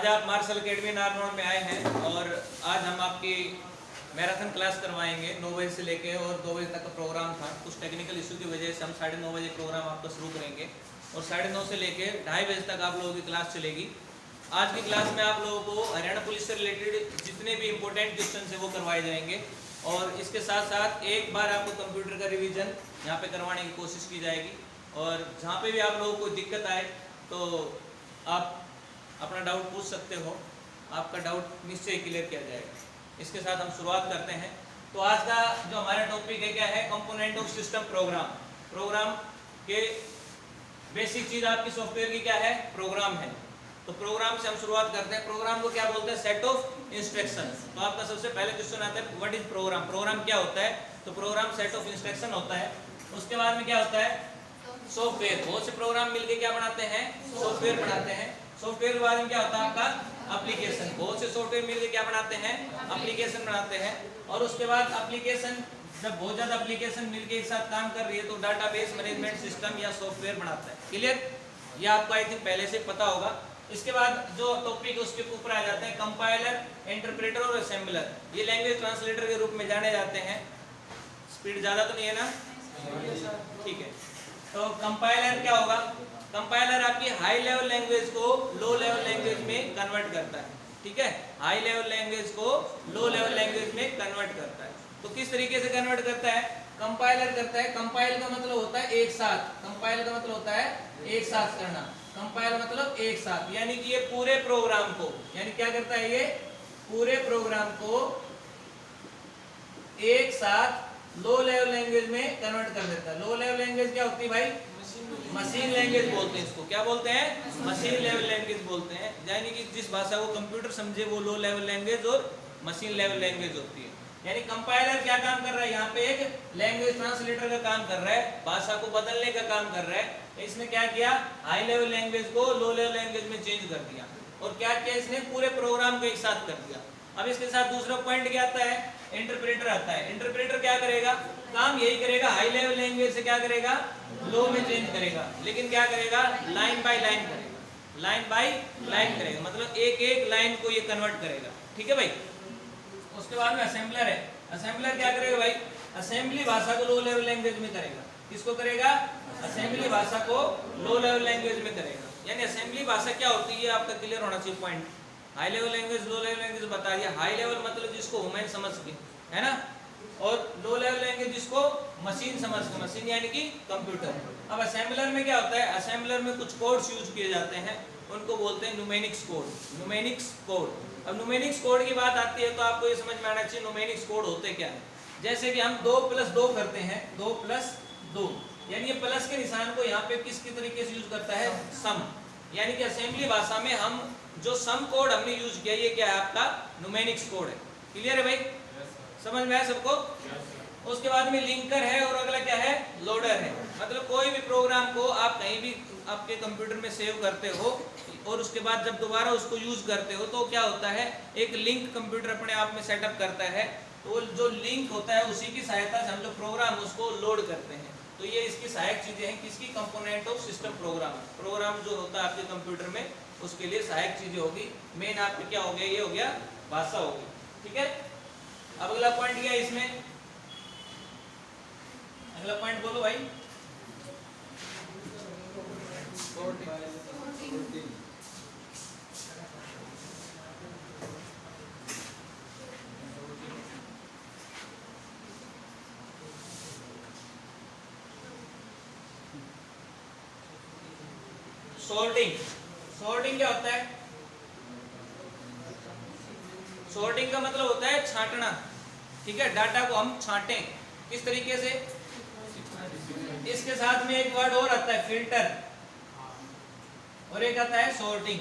आज आप martial academy Narnaul में आए हैं और आज हम आपकी मैराथन क्लास करवाएंगे 9 बजे से लेके और 2 बजे तक का प्रोग्राम था। कुछ टेक्निकल इशू की वजह से हम 9:30 बजे प्रोग्राम आपका शुरू करेंगे और 9:30 से लेके 2:30 बजे तक आप लोगों की क्लास चलेगी। आज की क्लास में आप लोगों को हरियाणा पुलिस से रिलेटेड जितने भी इंपॉर्टेंट क्वेश्चन है वो करवाए जाएंगे और इसके साथ साथ एक बार आपको कंप्यूटर का रिवीजन यहाँ पे करवाने की कोशिश की जाएगी। और जहाँ पे भी आप लोगों को दिक्कत आए तो आप अपना डाउट पूछ सकते हो, आपका डाउट निश्चय क्लियर किया जाएगा। इसके साथ हम शुरुआत करते हैं। तो आज का जो हमारा टॉपिक है क्या है, component of system program. Program के बेसिक चीज आपकी सॉफ्टवेयर की क्या है, प्रोग्राम है। तो प्रोग्राम से हम शुरुआत करते हैं। प्रोग्राम को क्या बोलते हैं, सेट ऑफ इंस्ट्रक्शन। तो आपका सबसे पहले क्वेश्चन आता है व्हाट इज प्रोग्राम। प्रोग्राम क्या होता है, तो प्रोग्राम सेट ऑफ इंस्ट्रक्शन होता है। उसके बाद में क्या होता है, सॉफ्टवेयर। बहुत से प्रोग्राम मिलके क्या बनाते हैं, सॉफ्टवेयर बनाते हैं। सॉफ्टवेयर के बाद में क्या होता है आपका एप्लीकेशन। बहुत से सॉफ्टवेयर मिलके क्या बनाते हैं, एप्लीकेशन बनाते हैं। और उसके बाद एप्लीकेशन, जब बहुत ज्यादा एप्लीकेशन मिलके एक साथ काम कर रही है तो डाटाबेस मैनेजमेंट सिस्टम या सॉफ्टवेयर बनाता है। क्लियर, ये आपको आई थिंक पहले से पता होगा। इसके बाद जो टॉपिक है उसके ऊपर आ जाते हैं कंपाइलर, इंटरप्रेटर और असेंबलर। ये लैंग्वेज ट्रांसलेटर के रूप में जाने जाते हैं। स्पीड ज्यादा तो नहीं है ना, ठीक है। तो कंपाइलर क्या होगा, कंपाइलर आपकी हाई लेवल लैंग्वेज को लो लेवल लैंग्वेज में कन्वर्ट करता है। ठीक है, हाई लेवल लैंग्वेज को लो लेवल लैंग्वेज में कन्वर्ट करता है। तो किस तरीके से कन्वर्ट करता है, कंपाइलर करता है। कंपाइल का मतलब होता है एक साथ, कंपाइल का मतलब होता है एक साथ करना। कंपाइल मतलब एक साथ, यानी कि ये पूरे प्रोग्राम को, यानी क्या करता है, ये पूरे प्रोग्राम को एक साथ लो लेवल लैंग्वेज में कन्वर्ट कर देता है। लो लेवल लैंग्वेज क्या होती है भाई, मशीन लैंग्वेज बोलते हैं इसको। क्या बोलते हैं, मशीन लेवल लैंग्वेज बोलते हैं। यानी कि जिस भाषा को कंप्यूटर समझे वो लो लेवल लैंग्वेज और मशीन लेवल लैंग्वेज होती है। यानी कंपाइलर क्या काम कर रहा है, यहाँ पे एक लैंग्वेज ट्रांसलेटर का काम कर रहा है, भाषा को बदलने का काम कर रहा है। इसने क्या किया, हाई लेवल लैंग्वेज को लो लेवल लैंग्वेज में चेंज कर दिया। और क्या किया, इसने पूरे प्रोग्राम को एक साथ कर दिया। अब इसके साथ दूसरा पॉइंट क्या आता है, इंटरप्रेटर आता है। इंटरप्रेटर क्या करेगा, काम यही करेगा, हाई लेवल लैंग्वेज से क्या करेगा, लो में चेंज करेगा। लेकिन क्या करेगा, लाइन बाय लाइन करेगा, लाइन बाय लाइन करेगा, मतलब एक एक लाइन को ये कन्वर्ट करेगा। ठीक है भाई। उसके बाद में असेंबलर है। असेंबलर क्या करेगा भाई, असेंबली भाषा को लो लेवल लैंग्वेज में करेगा। किसको करेगा, असेंबली भाषा को लो लेवल लैंग्वेज में करेगा। यानी असेंबली भाषा क्या होती है आपका क्लियर होना चाहिए point. High level language, low level language बता दिया। हाई लेवल मतलब जिसको ह्यूमन समझ के, है ना, और लो लेवल लैंग्वेज जिसको मशीन समझ के, मशीन यानी कि कंप्यूटर। अब असेंबलर में क्या होता है, असेंबलर में कुछ कोड्स यूज किए जाते हैं, उनको बोलते हैं न्यूमेरिक्स कोड। Numerics code. अब न्यूमेरिक्स कोड की बात आती है तो आपको ये समझ में आना चाहिए न्यूमेरिक्स कोड होते क्या है। जैसे कि हम 2+2 करते हैं, 2+2, यानी ये प्लस के निशान को यहाँ पे किस तरीके से यूज करता है, सम। यानी कि असेंबली भाषा में हम जो सम कोड हमने यूज किया, ये क्या है आपका न्यूमेरिक्स कोड है। क्लियर है भाई, समझ में आया सबको। उसके बाद में लिंकर है और अगला क्या है, लोडर है। मतलब कोई भी प्रोग्राम को आप कहीं भी आपके कंप्यूटर में सेव करते हो और उसके बाद जब दोबारा उसको यूज करते हो तो क्या होता है, एक लिंक कंप्यूटर अपने आप में सेटअप करता है। तो जो लिंक होता है उसी की सहायता से हम लोग प्रोग्राम उसको लोड करते हैं। तो ये इसकी सहायक चीजें हैं, किसकी, component of system program. Program जो होता है आपके कंप्यूटर में उसके लिए सहायक चीजें होगी। मेन आपके क्या हो गया, ये हो गया भाषा होगी। ठीक है। अब अगला पॉइंट क्या है इसमें, अगला पॉइंट बोलो भाई। सॉर्टिंग। सॉर्टिंग क्या होता है, सॉर्टिंग का मतलब होता है छांटना। ठीक है, डाटा को हम छांटें किस तरीके से। इसके साथ में एक वर्ड और आता है, फिल्टर, और एक आता है सॉर्टिंग।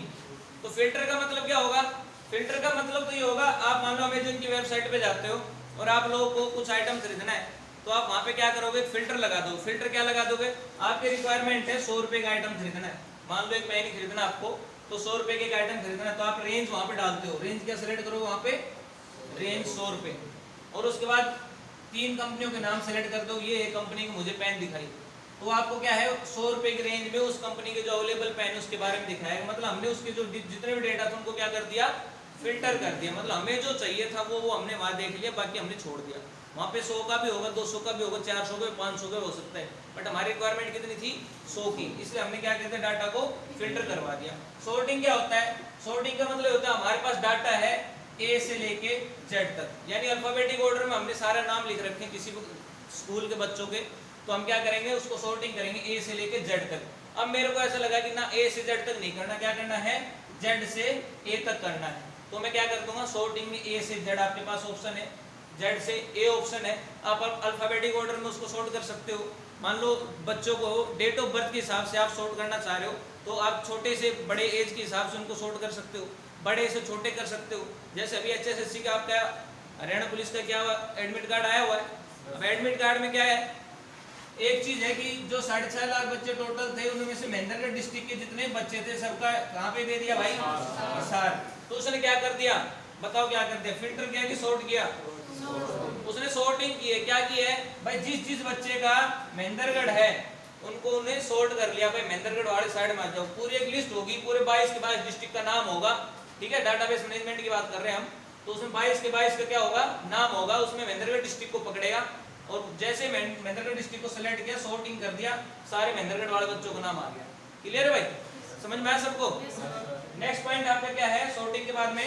तो फिल्टर का मतलब क्या होगा, फिल्टर का मतलब तो ये होगा, आप मान लो अमेज़न की वेबसाइट पे जाते हो और आप लोगों को कुछ आइटम खरीदना है तो आप वहां पे क्या करोगे, फिल्टर लगा दो। फिल्टर क्या लगा दोगे, आपकी रिक्वायरमेंट है 100 रुपए का आइटम खरीदना है, मान लो एक पेन खरीदना आपको, तो 100 रुपए के आइटम खरीदना है तो आप रेंज वहां पे डालते हो। रेंज क्या सेलेक्ट करो, वहां पे रेंज 100 रुपए, और उसके बाद 3 कंपनियों के नाम सेलेक्ट कर दो। ये कंपनी की मुझे पेन दिखाई, तो आपको क्या है 100 रुपए की रेंज में उस कंपनी के जो अवेलेबल पेन उसके बारे में दिखाएगा। मतलब हमने उसके जो जितने भी डेटा था उनको क्या कर दिया, फिल्टर कर दिया। मतलब हमें जो चाहिए था वो हमने वहां देख लिया, बाकी हमने छोड़ दिया। वहां पे 100 का भी होगा, 200 का भी होगा, 400 का, 500 का हो सकता है, बट हमारी रिक्वायरमेंट कितनी थी 100 की, इसलिए हमने क्या कहते हैं डाटा को फिल्टर करवा दिया। सॉर्टिंग क्या होता है, सॉर्टिंग का मतलब होता है हमारे पास डाटा है ए से लेके जेड तक, यानी अल्फाबेटिक ऑर्डर में हमने सारा नाम लिख रखे हैं किसी स्कूल के बच्चों के, तो हम क्या करेंगे उसको सॉर्टिंग करेंगे ए से लेके जेड तक। अब मेरे को ऐसा लगा कि ना ए से जेड तक नहीं करना, क्या करना है जेड से ए तक करना है, तो मैं क्या कर दूंगा सॉर्टिंग में ए से जेड आपके पास ऑप्शन है, जेड से ए ऑप्शन है, आप अल्फाबेटिक ऑर्डर में उसको सॉर्ट कर सकते हो। मान लो बच्चों को डेट ऑफ बर्थ के हिसाब से आप सॉर्ट करना चाह रहे हो, तो आप छोटे से बड़े एज के हिसाब से उनको सॉर्ट कर सकते हो, बड़े से छोटे कर सकते हो। जैसे अभी HSSC का आपका हरियाणा पुलिस का क्या एडमिट कार्ड आया हुआ है, अब एडमिट कार्ड में क्या है, एक चीज है कि जो 6.5 लाख बच्चे टोटल थे उनमें से महेंद्रगढ़ डिस्ट्रिक्ट के जितने बच्चे थे सबका कहाँ पे दे दिया भाई हिसार। तो उसने क्या कर दिया बताओ, क्या कर दिया, फिल्टर किया कि सॉर्ट किया, उसने सॉर्टिंग की है। क्या की है भाई, जिस बच्चे का महेंद्रगढ़ है उनको उन्हें सॉर्ट कर लिया, भाई महेंद्रगढ़ वाले साइड में आ जाओ, पूरी एक लिस्ट होगी, पूरे 22 के 22 डिस्ट्रिक्ट का नाम होगा, ठीक है, डाटाबेस मैनेजमेंट की बात कर रहे हैं हम, तो उसमें 22 के 22 का क्या होगा नाम होगा, उसमें महेंद्रगढ़ डिस्ट्रिक्ट को पकड़ेगा, और जैसे महेंद्रगढ़ डिस्ट्रिक्ट को सिलेक्ट किया, सॉर्टिंग कर दिया, सारे महेंद्रगढ़ वाले बच्चों का नाम आ गया। क्लियर है भाई, समझ में आया सबको। नेक्स्ट पॉइंट आपका क्या है, सॉर्टिंग के बाद में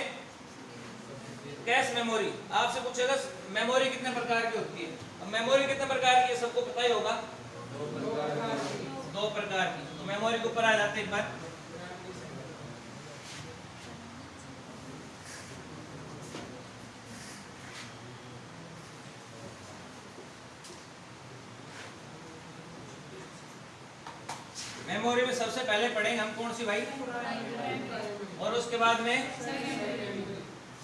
कैश मेमोरी। आपसे पूछेगा मेमोरी कितने प्रकार की होती है, अब मेमोरी कितने प्रकार की है सबको पता ही होगा, 2 प्रकार की। तो मेमोरी के ऊपर आ जाते हैं एक बार, मेमोरी में सबसे पहले पढ़ेंगे हम कौन सी भाई, और उसके बाद में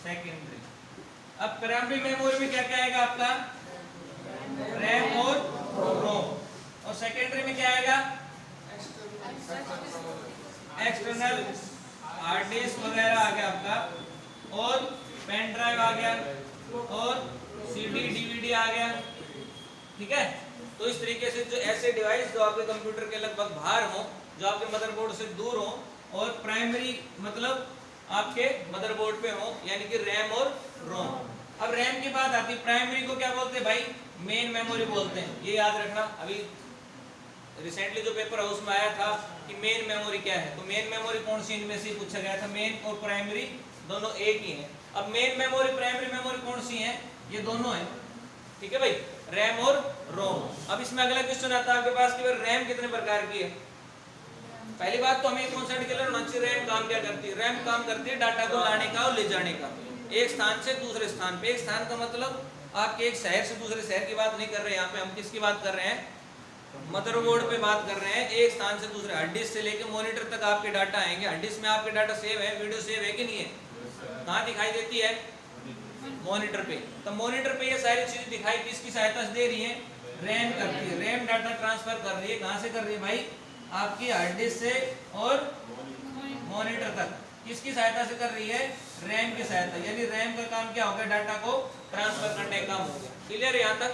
सेकेंडरी। अब प्राइमरी मेमोरी में क्या क्या आएगा आपका, रैम और रोम, और सेकेंडरी में क्या आएगा एक्सटर्नल हार्ड डिस्क वगैरह आ गया आपका, और पेन ड्राइव आ गया, और CD DVD आ गया, ठीक है। तो इस तरीके से जो ऐसे डिवाइस जो आपके कंप्यूटर के लगभग बाहर हो, जो आपके मदरबोर्ड से दूर हो, और प्राइमरी मतलब आपके मदरबोर्ड पे हो, यानी कि रैम और रोम। अब रैम की बात आती है, प्राइमरी को क्या बोलते हैं भाई, मेन मेमोरी बोलते हैं, ये याद रखना। अभी रिसेंटली जो पेपर हाउस में आया था कि मेन मेमोरी क्या है, तो मेन मेमोरी कौन सी इनमें से पूछा गया था, मेन और प्राइमरी दोनों एक ही है। अब मेन मेमोरी प्राइमरी मेमोरी कौन सी है, ये दोनों है, ठीक है भाई, रैम और रोम। अब इसमें अगला क्वेश्चन आता है आपके पास कि रैम कितने प्रकार की है। पहली बात तो हमें कॉन्सेप्ट क्लियर होना चाहिए, रैम काम क्या करती है, रैम काम करती है डाटा को लाने का और ले जाने का, एक स्थान से दूसरे स्थान पे। एक स्थान का मतलब आपके एक शहर से दूसरे शहर की बात नहीं कर रहे हैं, यहाँ पे हम किसकी बात कर रहे हैं, मदरबोर्ड पे बात कर रहे हैं। एक स्थान से दूसरे हार्ड डिस्क से लेके मॉनिटर तक आपके डाटा आएंगे। हार्ड डिस्क में आपके डाटा सेव है, वीडियो सेव है कि नहीं है, कहाँ दिखाई देती है, मॉनिटर पे। तो मॉनिटर पे ये सारी चीजें दिखाई किसकी सहायता से दे रही है, रैम करती है। रैम डाटा ट्रांसफर कर रही है, कहाँ से कर रही है भाई, आपकी हार्ड डिस्क से और मॉनिटर तक। किसकी सहायता से कर रही है, रैम की सहायता, यानी रैम का काम क्या हो गया, डाटा को ट्रांसफर करने का काम हो गया। क्लियर है यहाँ तक।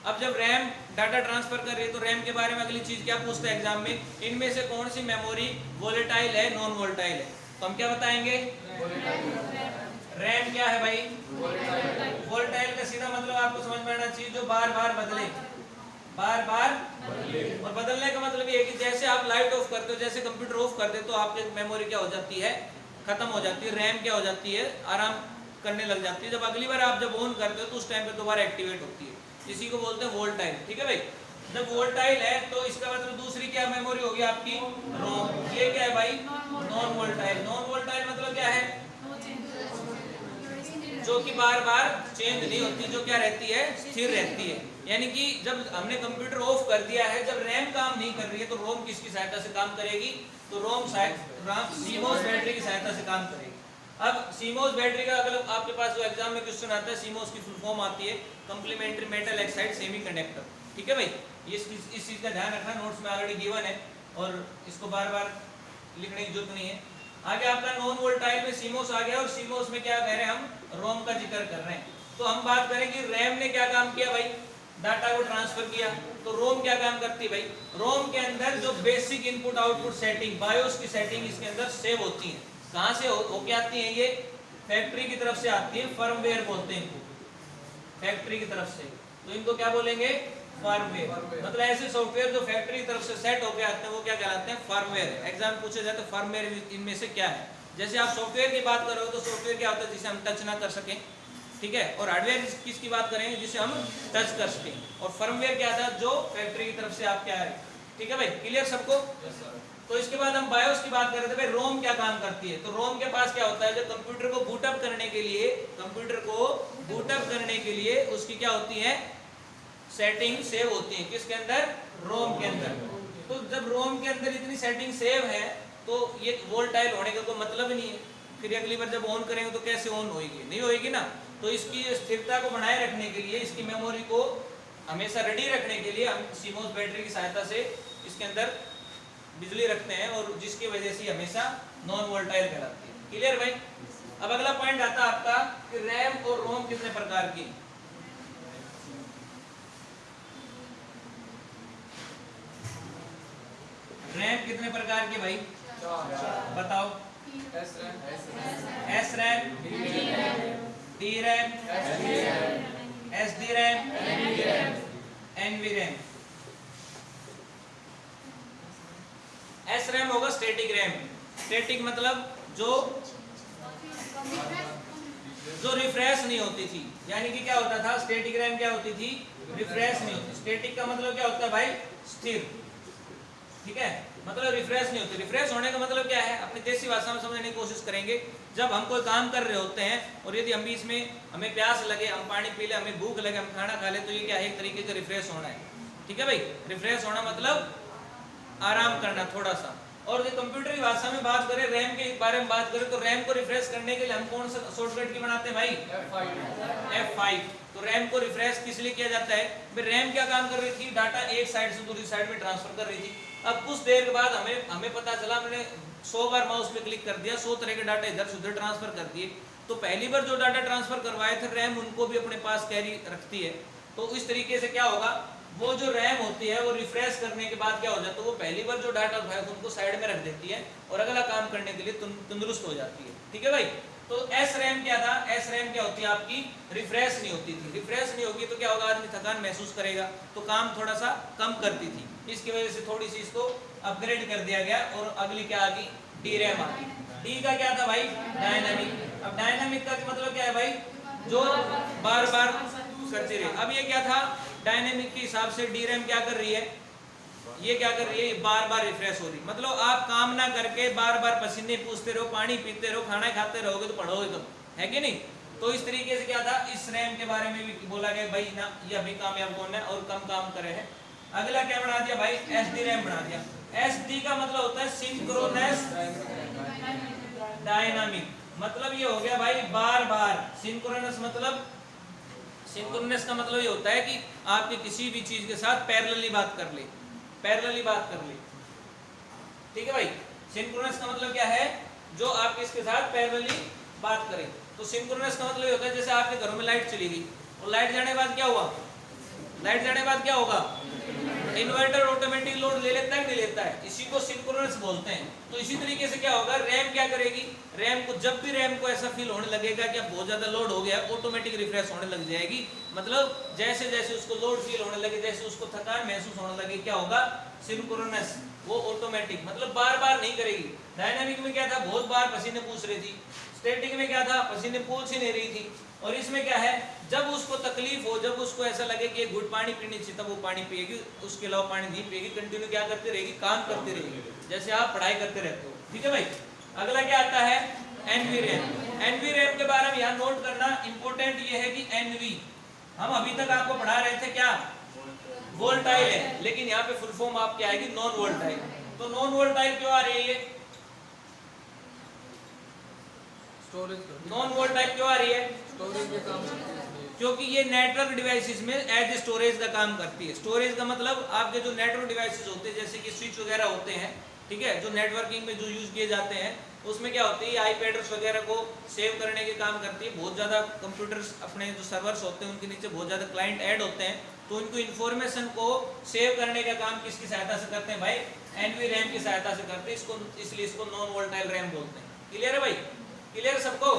अब जब रैम डाटा ट्रांसफर कर रही है तो रैम के बारे में अगली चीज क्या पूछता है एग्जाम में, इनमें से कौन सी मेमोरी वोलेटाइल है, नॉन वोलेटाइल है, तो हम क्या बताएंगे, रैम क्या है भाई, वोलेटाइल का सीधा मतलब आपको समझ में आना चाहिए जो बार बार बदले, बार बार और बदलने का मतलब ये है कि जैसे आप लाइट ऑफ करते हो, जैसे कंप्यूटर ऑफ कर दे तो आपकी मेमोरी क्या हो जाती है, खत्म हो जाती है, रैम क्या हो जाती है, आराम करने लग जाती है। जब अगली बार आप जब ऑन करते हो तो उस टाइम पे दोबारा एक्टिवेट होती है, इसी को बोलते हैं वोलेटाइल, ठीक है भाई। जब वोलेटाइल है तो इसका मतलब दूसरी क्या मेमोरी होगी आपकी, रोम। ये क्या है भाई, नॉन वोलेटाइल। नॉन वोलेटाइल मतलब क्या है, जो कि बार बार चेंज नहीं होती, जो क्या रहती है, स्थिर रहती है। यानी कि जब हमने कंप्यूटर ऑफ कर दिया है, जब रैम काम नहीं कर रही है तो रोम किसकी सहायता से काम करेगी, तो रोम सीमोस बैटरी की सहायता से काम करेगी। अब सीमोस बैटरी का अगर आपके पास जो एग्जाम में क्वेश्चन आता है, सीमोस की फुल फॉर्म आती है कॉम्प्लीमेंट्री मेटल ऑक्साइड सेमीकंडक्टर, ठीक है भाई। इस चीज का ध्यान रखना, नोट्स में ऑलरेडी गिवन है और इसको बार बार लिखने की जरूरत नहीं है। आगे आपका नॉन वोलेटाइल में सीमोस आ गया, और सीमोस में क्या कह रहे हैं हम, रोम का जिक्र कर रहे हैं। तो हम बात करें कि रैम ने क्या काम किया भाई, डाटा को ट्रांसफर किया। तो रोम क्या काम करती है भाई, रोम के अंदर जो basic input output setting, BIOS की सेटिंग इसके अंदर सेव होती है। कहां से होके आती है ये, फैक्ट्री की तरफ से आती है, फर्मवेयर बोलते हैं इनको, फैक्ट्री की तरफ से। तो इनको क्या बोलेंगे, फर्मवेयर। मतलब ऐसे सॉफ्टवेयर जो फैक्ट्री की तरफ से सेट होके आते हैं वो क्या कहलाते हैं, फर्मवेयर। एग्जाम पूछे जाए तो फर्मवेयर इनमें से क्या है। जैसे आप सॉफ्टवेयर की बात करो तो सॉफ्टवेयर क्या होता है, जिसे हम टच ना कर सकें, ठीक है। और हार्डवेयर किसकी बात करें, जिसे हम टच कर सकें। और फर्मवेयर क्या था, जो फैक्ट्री की तरफ से आप क्या है, ठीक है भाई, क्लियर सबको। तो इसके बाद हम बायोस की बात कर रहे थे भाई, रोम क्या काम करती है। तो रोम के पास क्या होता है, जो कंप्यूटर को बूटअप करने के लिए, कंप्यूटर को बूटअप करने के लिए उसकी क्या होती है, सेटिंग सेव होती है। किसके अंदर, रोम के अंदर। तो जब रोम के अंदर इतनी सेटिंग सेव है तो ये वोलेटाइल होने का कोई मतलब ही नहीं है। फिर अगली बार जब ऑन करेंगे तो कैसे ऑन होगी, नहीं होगी ना। तो इसकी स्थिरता को बनाए रखने के लिए, इसकी मेमोरी को हमेशा रेडी रखने के लिए हम सीमोस बैटरी की सहायता से इसके अंदर बिजली रखते हैं, और जिसकी वजह से हमेशा नॉन वोलेटाइल कहलाती है। क्लियर भाई। अब अगला पॉइंट आता है आपका कि रैम और रोम कितने प्रकार की। रैम कितने प्रकार की भाई, बताओ। S RAM, D RAM, S D RAM, N V RAM. S RAM होगा स्टैटिक रैम। स्टैटिक मतलब जो रिफ्रेश नहीं होती थी, यानी कि क्या होता था, स्टैटिक रैम क्या होती थी, रिफ्रेश नहीं होती। स्टैटिक का मतलब क्या होता है भाई, स्थिर, ठीक है, मतलब रिफ्रेश नहीं होती। रिफ्रेश होने का मतलब क्या है, अपनी देसी भाषा में समझने की कोशिश करेंगे। जब हम कोई काम कर रहे होते हैं और यदि हम बीच में हमें प्यास लगे, हम पानी पी ले, हमें भूख लगे, हम खाना खा ले, तो ये क्या है, एक तरीके का रिफ्रेश होना है, ठीक है भाई। रिफ्रेश होना मतलब आराम करना थोड़ा सा। और जो कंप्यूटर की भाषा में बात करें, रैम के बारे में बात करें, तो रैम को रिफ्रेश करने के लिए हम कौन सा शॉर्टकट की बनाते हैं भाई, F5। तो रैम को रिफ्रेश किस लिए किया जाता है भाई, रैम क्या काम कर रही थी, डाटा एक साइड से दूसरी साइड में ट्रांसफर कर रही थी। अब कुछ देर के बाद हमें पता चला, मैंने 100 बार माउस पे क्लिक कर दिया, 100 तरह के डाटा इधर से उधर ट्रांसफर कर दिए। तो पहली बार जो डाटा ट्रांसफर करवाए थे, रैम उनको भी अपने पास कैरी रखती है। तो इस तरीके से क्या होगा, वो जो रैम होती है वो रिफ्रेश करने के बाद क्या हो जाता है, तो वो पहली बार जो डाटा उठाया उनको साइड में रख देती है और अगला काम करने के लिए तंदुरुस्त हो जाती है, ठीक है भाई। तो एस रैम क्या था, एस रैम क्या होती है आपकी, रिफ्रेश नहीं होती थी। रिफ्रेश नहीं होगी तो क्या होगा, आदमी थकान महसूस करेगा, तो काम थोड़ा सा कम करती थी। इसकी वजह से थोड़ी सी इसको अपग्रेड कर दिया गया और अगली क्या आ गई, डी रैम आ गई। डी का क्या था भाई, डायनामिक। अब डायनामिक का मतलब क्या है भाई, जो बार बार करती रही। अब ये क्या था, डायनेमिक के हिसाब से डी रैम क्या कर रही है, ये क्या कर रही है, ये बार बार रिफ्रेश हो रही। मतलब आप काम ना करके बार बार पसीने पूछते रहो, पानी पीते रहो, खाना खाते रहोगे तो पढ़ोगे तुम, है कि नहीं। तो इस तरीके से क्या था, इस रैम के बारे में भी बोला गया भाई ना, ये अभी कामयाब कौन है और कम काम करे है। अगला क्या बना दिया भाई, एस डी रैम बना दिया। एस डी का मतलब होता है सिंक्रोनस डायनामिक। मतलब ये हो गया भाई बार बार। सिंक्रोनस मतलब, सिंक्रोनस का मतलब ये होता है कि आपके किसी भी चीज के साथ पैरेलली बात कर ले, पैरेलली बात कर ले, ठीक है भाई। सिंक्रोनस का मतलब क्या है, जो आप किसके साथ पैरेलली बात करें। तो सिंक्रोनस का मतलब ये होता है, जैसे आपके घरों में लाइट चली गई और लाइट जाने के बाद क्या हुआ, लाइट जाने के बाद क्या होगा, इन्वर्टर ऑटोमेटिक लोड ले लेता है, नहीं लेता है, इसी को सिंक्रोनस बोलते हैं। तो इसी तरीके से क्या होगा, रैम क्या करेगी, रैम को जब भी रैम को ऐसा फील होने लगेगा कि अब बहुत ज्यादा लोड हो गया, ऑटोमेटिक रिफ्रेश होने लग जाएगी। मतलब जैसे जैसे उसको लोड फील होने लगे, जैसे उसको थकान महसूस होने लगे, क्या होगा, सिंक्रोनस, वो ऑटोमेटिक, मतलब बार बार नहीं करेगी। डायनामिक में क्या था, बहुत बार पसीने पूछ रही थी। स्टैटिक में क्या था, पसीने पूछ ही नहीं रही थी। और इसमें क्या है, जब उसको तकलीफ हो, जब उसको ऐसा लगे कि एक घुट पानी पीनी चाहिए, तब वो पानी पिएगी, उसके अलावा पानी नहीं पिएगी, कंटिन्यू क्या करती रहेगी, काम करती रहेगी, जैसे आप पढ़ाई करते रहते हो, ठीक है भाई। अगला क्या आता है, एनवी रैम। एनवी रैम के बारे में यहाँ नोट करना इंपॉर्टेंट ये है कि एनवी, हम अभी तक आपको पढ़ा रहे थे क्या, वोल्टाइल है, लेकिन यहाँ पे फुल फॉर्म आपकी आएगी नॉन वोल्टाइल। तो नॉन वोल्टाइल क्यों आ रही है, ये नॉन वोल्टाइल क्यों आ रही है, स्टोरेज के काम, क्योंकि ये नेटवर्क डिवाइसेस में एज स्टोरेज का काम करती है। स्टोरेज का मतलब आपके जो नेटवर्क डिवाइसेस होते हैं, जैसे कि स्विच वगैरह होते हैं, ठीक है, जो नेटवर्किंग में जो यूज किए जाते हैं, उसमें क्या होती है, आईपैड्स वगैरह को सेव करने के काम करती है। बहुत ज़्यादा कंप्यूटर्स, अपने जो सर्वर्स होते हैं उनके नीचे बहुत ज़्यादा क्लाइंट ऐड होते हैं, तो तो उनको इंफॉर्मेशन को सेव करने का काम किसकी सहायता से करते हैं भाई? एनवी रैम की सहायता से करते हैं इसको, इसलिए इसको नॉन वोलेटाइल रैम बोलते हैं। क्लियर है भाई? क्लियर सबको?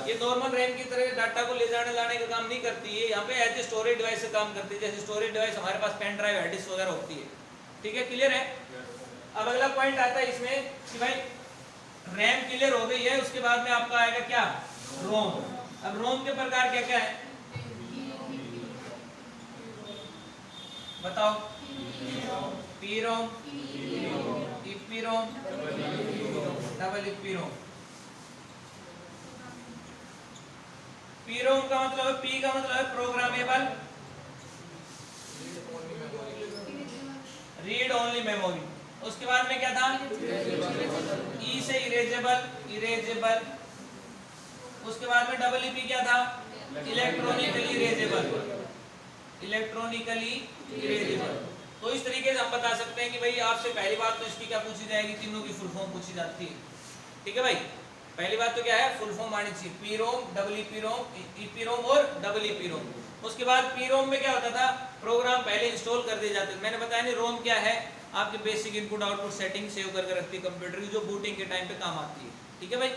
ये नॉर्मल रैम की तरह डाटा को ले जाने लाने का काम नहीं करती है, यहाँ पे एज ए स्टोरेज डिवाइस से काम करती है। जैसे स्टोरेज डिवाइस हमारे पास पेन ड्राइव, हार्ड डिस्क वगैरह होती है। ठीक है, क्लियर है? अब अगला पॉइंट आता है इसमें कि भाई रैम क्लियर हो गई है, उसके बाद में आपका आएगा क्या? रोम। अब रोम के प्रकार क्या क्या है बताओ? पी रोम, ईपी रोम, डबल ईपी रोम। पी रोम का मतलब है, पी का मतलब है प्रोग्रामेबल रीड ओनली मेमोरी। उसके बाद में क्या था? ई से इरेजेबल, इरेजेबल। उसके बाद में डबल ईपी क्या था? Electronically erasable, electronically erasable. तो इस तरीके से हम बता सकते हैं कि भाई आपसे पहली बात तो इसकी क्या पूछी जाएगी? तीनों की फुल फॉर्म पूछी जाती है। ठीक है भाई, पहली बात तो क्या है? फुल फॉर्म आनी चाहिए, पी रोम, डबल ईपी रोम, ईपी रोम और डबल ईपी रोम। उसके बाद पी रोम में क्या होता था? प्रोग्राम पहले इंस्टॉल कर दिए जाते थे। मैंने बताया नहीं, रोम क्या है? आपके basic input output setting save करके रखती है कंप्यूटर की, जो बूटिंग के टाइम पे काम आती है। ठीक है भाई,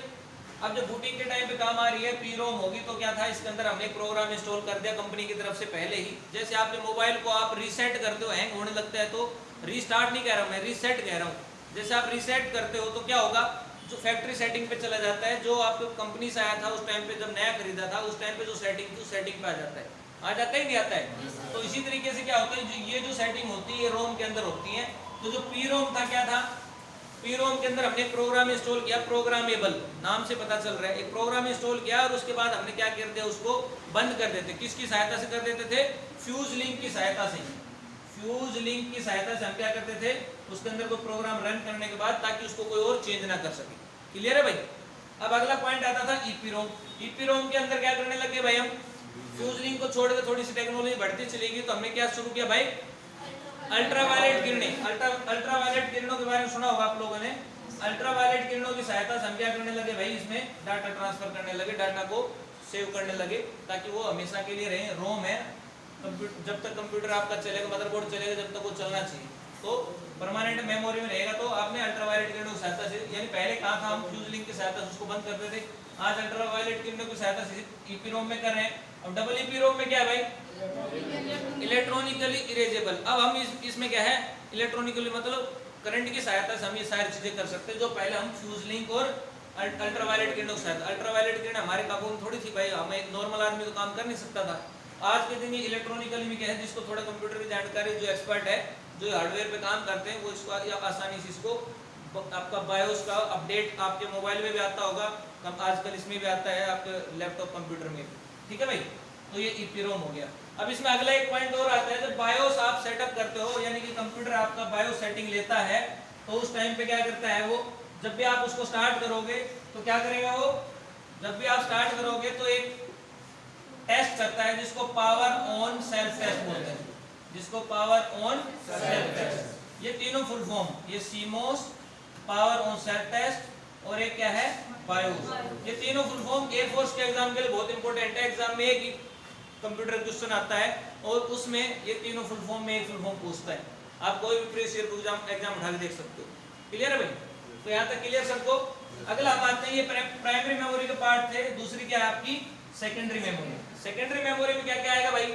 अब जब बूटिंग के टाइम पे काम आ रही है पी रोम होगी, तो क्या था? इसके अंदर हमने एक प्रोग्राम इंस्टॉल कर दिया कंपनी की तरफ से पहले ही। जैसे आपके मोबाइल को आप रीसेट करते हो, हैंग होने लगता है, तो रीस्टार्ट नहीं कह रहा हूं मैं, रीसेट कह रहा हूं। जैसे आप रीसेट करते हो तो क्या होगा? जो फैक्ट्री सेटिंग पे चला जाता है, जो आपको कंपनी से आया था उस टाइम पे, जब नया खरीदा था उस टाइम पे जो सेटिंग थी उस सेटिंग पे आ जाता है। आ जाता ही नहीं आता है? तो इसी तरीके से क्या होता है, जो ये जो सेटिंग होती है रोम के अंदर होती है। तो जो पी रोम था क्या था? पी रोम के अंदर हमने प्रोग्राम इंस्टॉल किया, प्रोग्रामेबल नाम से पता चल रहा है। एक प्रोग्राम इंस्टॉल किया और उसके बाद हमने क्या कर दिया? उसको बंद कर देते। किसकी सहायता से कर देते थे? फ्यूज लिंक की सहायता से। फ्यूज लिंक की सहायता से हम क्या करते थे? उसके अंदर कोई प्रोग्राम रन करने के बाद, ताकि उसको कोई और चेंज ना कर सके। क्लियर है भाई? अब अगला पॉइंट आता था ईपी रोम। ईपी रोम के अंदर क्या करने लगे भाई हम? फ्यूज लिंक को छोड़ के थोड़ी सी टेक्नोलॉजी बढ़ती चलेगी, तो हमने क्या शुरू किया भाई? अल्ट्रावायलेट किरणें। अल्ट्रावायलेट किरणों के बारे में सुना होगा आप लोगों ने। अल्ट्रावायलेट किरणों की सहायता से हम क्या करने लगे भाई? इसमें डाटा ट्रांसफर करने लगे, डाटा को सेव करने लगे, ताकि वो हमेशा के लिए रहे। रोम है, जब तक कंप्यूटर आपका चलेगा, मदरबोर्ड चलेगा, जब तक वो चलना चाहिए, तो परमानेंट मेमोरी में रहेगा। तो आपने अल्ट्रावायलेट किरणों की सहायता से, यानी पहले कहा था हम फ्यूज लिंक की सहायता से उसको बंद करते थे, आज अल्ट्रावायलेट किरणों की सहायता से ईपी रोम में कर रहे हैं। अब डबल ईपी रोम में क्या है भाई? Electronically erasable. अब हम इसमें क्या है? इलेक्ट्रॉनिकली मतलब करंट की सहायता से हम ये सारी चीजें कर सकते हैं, जो पहले हम फ्यूज लिंक और अल्ट्रावायलेट किरणों की सहायता। अल्ट्रावायलेट किरण हमारे काबू में थोड़ी थी भाई, हमें एक नॉर्मल आदमी तो काम कर नहीं सकता था। आज के दिन ये इलेक्ट्रॉनिकली में क्या है? जिसको थोड़ा कंप्यूटर की जानकारी, जो एक्सपर्ट है, जो हार्डवेयर पे काम करते हैं, वो इसको आसानी से इसको आपका बायोस का अपडेट आपके मोबाइल में भी आता होगा, आजकल इसमें भी आता है, आपके लैपटॉप कंप्यूटर में भी। ठीक है भाई, तो ये ईपी रोम हो गया। अब इसमें अगला एक पॉइंट और आता है, जब बायोस आप सेटअप करते हो, यानी कि कंप्यूटर आपका बायोस सेटिंग लेता है, तो उस टाइम पे क्या करता है वो? जब भी आप उसको स्टार्ट करोगे तो क्या करेगा वो? जब भी आप स्टार्ट करोगे तो एक टेस्ट करता है, जिसको पावर ऑन सेल्फ टेस्ट बोलते हैं, जिसको पावर ऑन सेल्फ टेस्ट। ये तीनों फुल फॉर्म, ये CMOS, power on self test और एक क्या है? बायोस। ये तीनों फुल फॉर्म एयरफोर्स के एग्जाम के लिए बहुत इंपॉर्टेंट है। एग्जाम में एक कंप्यूटर क्वेश्चन आता है और उसमें ये तीनों फुल फॉर्म में एक फुल फॉर्म पूछता है। आप कोई भी प्रीवियस ईयर एग्जाम उठा के देख सकते हो। क्लियर है भाई? तो यहाँ तक क्लियर सबको? अगला हम आते हैं, ये प्राइमरी मेमोरी के पार्ट थे। दूसरी क्या है आपकी? Secondary memory. सेकेंडरी मेमोरी में क्या क्या आएगा भाई?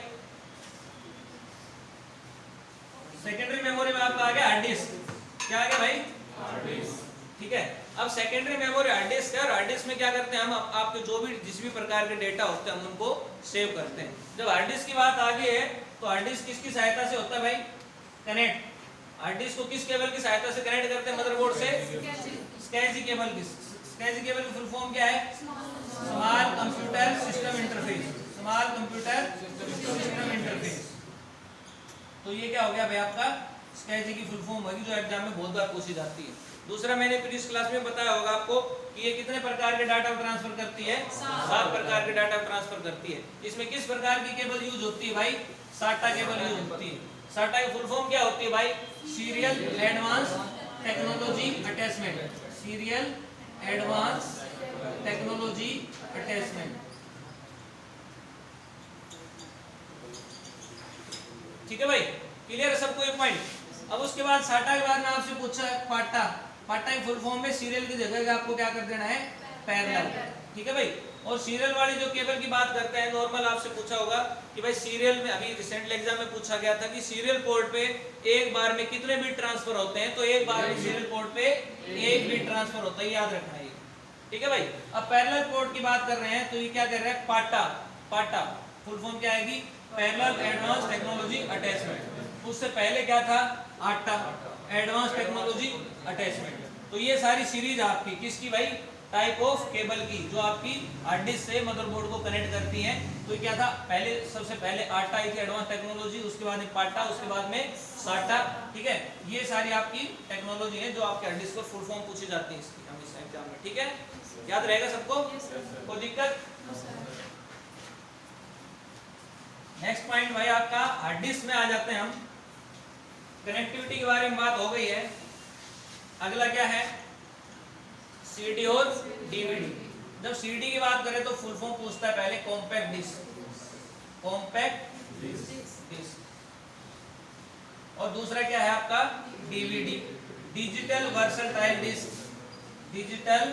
सेकेंडरी मेमोरी में आपका आ गया हार्ड डिस्क। क्या आ गया भाई? Hard disk. ठीक है, अब सेकेंडरी मेमोरी हार्ड डिस्क है, और हार्ड डिस्क में क्या करते हैं हम? आपके जो भी जिस भी प्रकार के डेटा होते हैं हम उनको सेव करते हैं। जब हार्ड डिस्क की बात आ गई है, तो हार्ड डिस्क किसकी सहायता से होता है भाई? कनेक्ट। हार्ड डिस्क को किस केबल की सहायता से कनेक्ट करते हैं? मदरबोर्ड से स्कैजी केबल की। स्कैजी केबल की फुल फॉर्म क्या है? Small computer system interface. Small computer system interface. तो ये क्या हो गया भाई आपका? स्कैजी की फुल फॉर्म होगी, जो एग्जाम में बहुत बार पूछी जाती है। दूसरा, मैंने प्रीवियस क्लास में बताया होगा आपको कि ये कितने प्रकार के डाटा ट्रांसफर करती है? 7 प्रकार के डाटा ट्रांसफर करती है। इसमें किस प्रकार की केबल यूज होती है भाई? साटा केबल यूज होती है। साटा की फुल फॉर्म क्या होती है भाई? Serial advance technology attachment. Serial advance technology attachment. ठीक है भाई, क्लियर है सबको ये पॉइंट। अब उसके बाद साटा के बाद में आपसे पूछा है पाटा। पाटा की फुल फॉर्म में सीरियल की जगह आपको क्या कर देना है, पैरेलल, ठीक है भाई। और सीरियल वाली जो केबल की बात करते हैं, नॉर्मल आपसे पूछा होगा कि भाई सीरियल में, अभी रिसेंटली एग्जाम में पूछा गया था कि सीरियल पोर्ट पे एक बार में कितने बिट ट्रांसफर होते हैं, तो एक बार में सीरियल पोर्ट पे एक बिट ट्रांसफर होता है, याद रखना है, ठीक है भाई। अब पैरेलल पोर्ट की बात कर रहे हैं, तो ये क्या कर रहा है, पाटा। पाटा फुल फॉर्म क्या आएगी, पैरेलल एडवांस टेक्नोलॉजी अटैचमेंट। उससे पहले क्या था, आटा, एडवांस टेक्नोलॉजी अटैचमेंट। तो ये सारी सीरीज आपकी किसकी भाई, टाइप ऑफ केबल की, जो आपकी हार्ड डिस्क से मदरबोर्ड को कनेक्ट करती हैं। तो ये क्या था, पहले सबसे पहले आटा आई थी एडवांस टेक्नोलॉजी, उसके बाद में पाटा, उसके बाद में साटा, ठीक है। ये सारी आपकी टेक्नोलॉजी है जो आपके हार्ड डिस्क पर फुल फॉर्म पूछी जाती है इसकी हम इस एग्जाम में, ठीक है। याद रहेगा सबको, कोई दिक्कत। नेक्स्ट पॉइंट भाई आपका हार्ड डिस्क में आ जाते हैं हम। कनेक्टिविटी के बारे में बात हो गई है। अगला क्या है, सीडी और डीवीडी। जब सीडी की बात करें तो फुल फॉर्म पूछता है पहले कॉम्पैक्ट डिस्क, कॉम्पैक्ट डिस्क। और दूसरा क्या है आपका, DVD, digital versatile disc, digital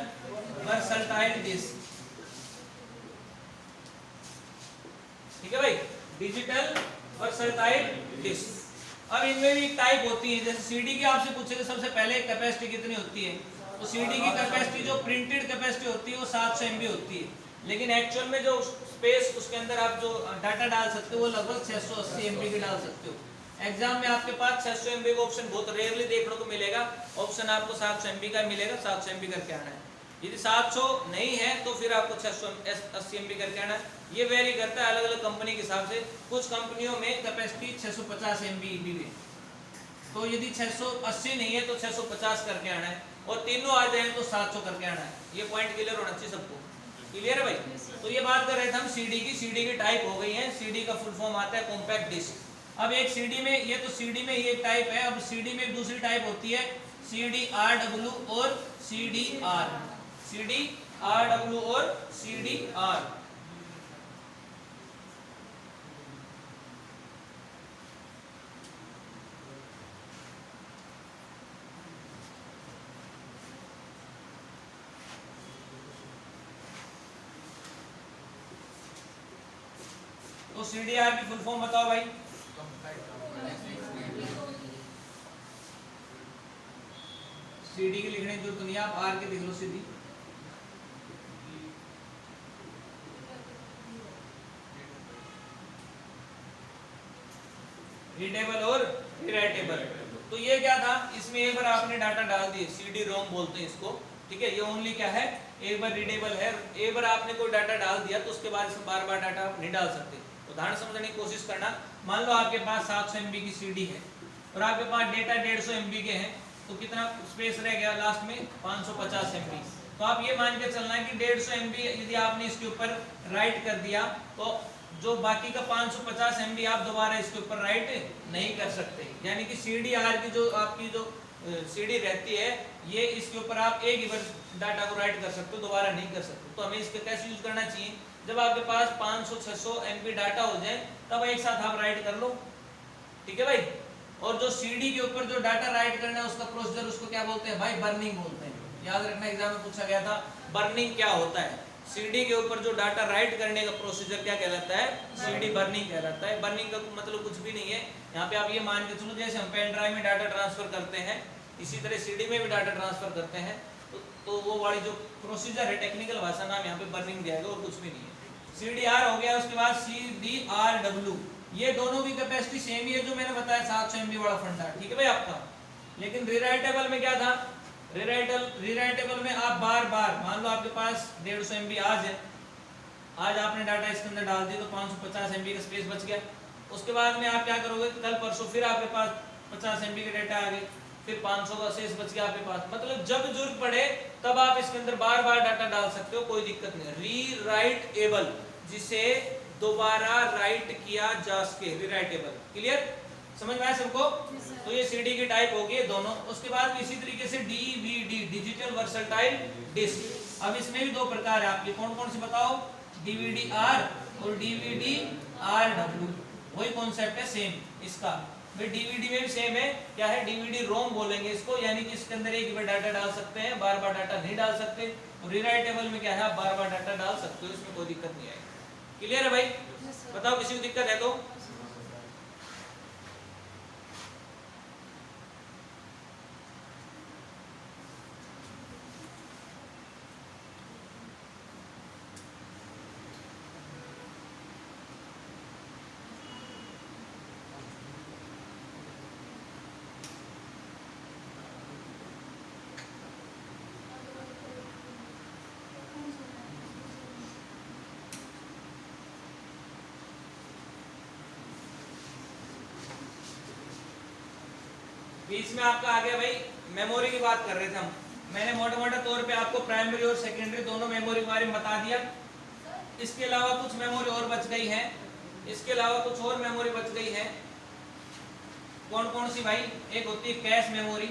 versatile disc, ठीक है भाई, डिजिटल वर्सटाइल डिस्क। अब इनमें भी एक टाइप होती है, जैसे सीडी की आपसे पूछेगा सबसे पहले कैपेसिटी कितनी होती है, तो सीडी की कैपेसिटी जो प्रिंटेड कैपेसिटी होती है वो 700 MB होती है, लेकिन एक्चुअल में जो स्पेस उसके अंदर आप जो डाटा डाल सकते हो वो लगभग 680 MB की डाल सकते हो। एग्जाम में आपके पास 600 MB का ऑप्शन बहुत रेयरली देखने को मिलेगा, ऑप्शन आपको 700 MB का मिलेगा, 700 MB करके आना है। यदि 700 नहीं है तो फिर आपको 680 MB करके आना है। ये वेरी करता है अलग अलग कंपनी के हिसाब से, कुछ कंपनियों में कैपेसिटी 650 MB भी है, तो यदि 680 नहीं है तो 650 करके आना है, और तीनों आ जाए तो 700 करके आना है। ये पॉइंट क्लियर होना चाहिए सबको, क्लियर है भाई। तो ये बात कर रहे थे हम सीडी की। सीडी की टाइप हो गई है, सीडी का फुल फॉर्म आता है कॉम्पैक्ट डिस्क। अब एक सीडी में, ये तो सीडी में ये टाइप है, अब सीडी में एक दूसरी टाइप होती है CDRW और CDR, CDRW और CDR। तो CDR की फुल फॉर्म बताओ भाई। CD की लिखने की जरूरत नहीं है, आप R के लिख लो सीधी। रीडेबल और राइटेबल। तो ये क्या था, इसमें एक बार आपने डाटा डाल दिए, CD रोम बोलते हैं इसको, ठीक है। ये ओनली क्या है, एक बार रीडेबल है, एक बार आपने कोई डाटा डाल दिया तो उसके बाद इसमें बार बार डाटा आप नहीं डाल सकते। उदाहरण समझने की कोशिश करना, मान लो आपके पास 700 MB की CD है और आपके पास डेटा 150 MB के हैं, तो कितना स्पेस रह गया लास्ट में, 550 MB। तो आप ये मान के चलना है कि 150 MB यदि आपने इसके ऊपर राइट कर दिया तो जो बाकी का 550 MB आप दोबारा इसके ऊपर राइट नहीं कर सकते। यानी कि CDR की जो आपकी जो CD रहती है, ये इसके ऊपर आप एक ही बार डाटा को राइट कर सकते हो, दोबारा नहीं कर सकते। तो हमें इसका कैसे यूज करना चाहिए, जब आपके पास 500-600 MB डाटा हो जाए तब एक साथ आप राइट कर लो, ठीक है भाई। और जो CD के ऊपर जो डाटा राइट करना है उसका प्रोसीजर, उसको क्या बोलते हैं भाई, बर्निंग बोलते हैं। याद रखना, एग्जाम में पूछा गया था बर्निंग क्या होता है। CD के ऊपर जो डाटा राइट करने का प्रोसीजर क्या कहलाता है, CD बर्निंग कहलाता है। बर्निंग का मतलब कुछ भी नहीं है, यहाँ पे आप ये मान के चलो जैसे हम पेन ड्राइव में डाटा ट्रांसफर करते हैं, इसी तरह CD में भी डाटा ट्रांसफर करते हैं। तो वो वाली जो प्रोसीजर है, टेक्निकल भाषा नाम यहाँ पे बर्निंग दिया गया और कुछ भी नहीं है। CDR हो गया, उसके बाद CDRW, ये दोनों की कैपेसिटी सेम ही है जो मैंने बताया 700 MB वाला फंडा, ठीक है भाई आपका। लेकिन रीराइटेबल में क्या था, रीराइटेबल में आप बार बार, मान लो आपके पास 150 MB आज है, आज आपने डाटा इसके अंदर डाल दिया तो 550 MB का स्पेस बच गया। उसके बाद में आप क्या करोगे, कल परसों फिर आपके पास 50 MB का डाटा आ गया, फिर 500 का शेष बच गया आपके पास। मतलब जब जरूरत पड़े तब आप इसके अंदर बार बार डाटा डाल सकते हो, कोई दिक्कत नहीं। रीराइटेबल, जिसे दोबारा राइट किया जा सके, रीराइटेबल, क्लियर, समझ में आया सबको। तो ये CD की टाइप होगी दोनों। उसके बाद इसी तरीके से DVD, डिजिटल वर्सटाइल डिस्क। अब इसमें भी दो प्रकार है आपके, कौन कौन से बताओ, DVD-R और DVD-RW। वही कॉन्सेप्ट है, सेम इसका भाई डीवीडी में भी सेम है, क्या है डीवीडी रोम बोलेंगे इसको, यानी कि इसके अंदर एक बार डाटा डाल सकते हैं, बार बार डाटा नहीं डाल सकते। और रीराइटेबल में क्या है आप बार बार डाटा डाल सकते हो, इसमें कोई दिक्कत नहीं आएगी। क्लियर है भाई? बताओ किसी को दिक्कत है तो। बीच में आपका आ गया भाई मेमोरी की बात कर रहे थे हम। मैंने मोटे मोटे तौर पे आपको प्राइमरी और सेकेंडरी दोनों मेमोरी के बारे में बता दिया। इसके अलावा कुछ मेमोरी और बच गई है, इसके अलावा कुछ और मेमोरी बच गई है। कौन कौन सी भाई? एक होती है कैश मेमोरी,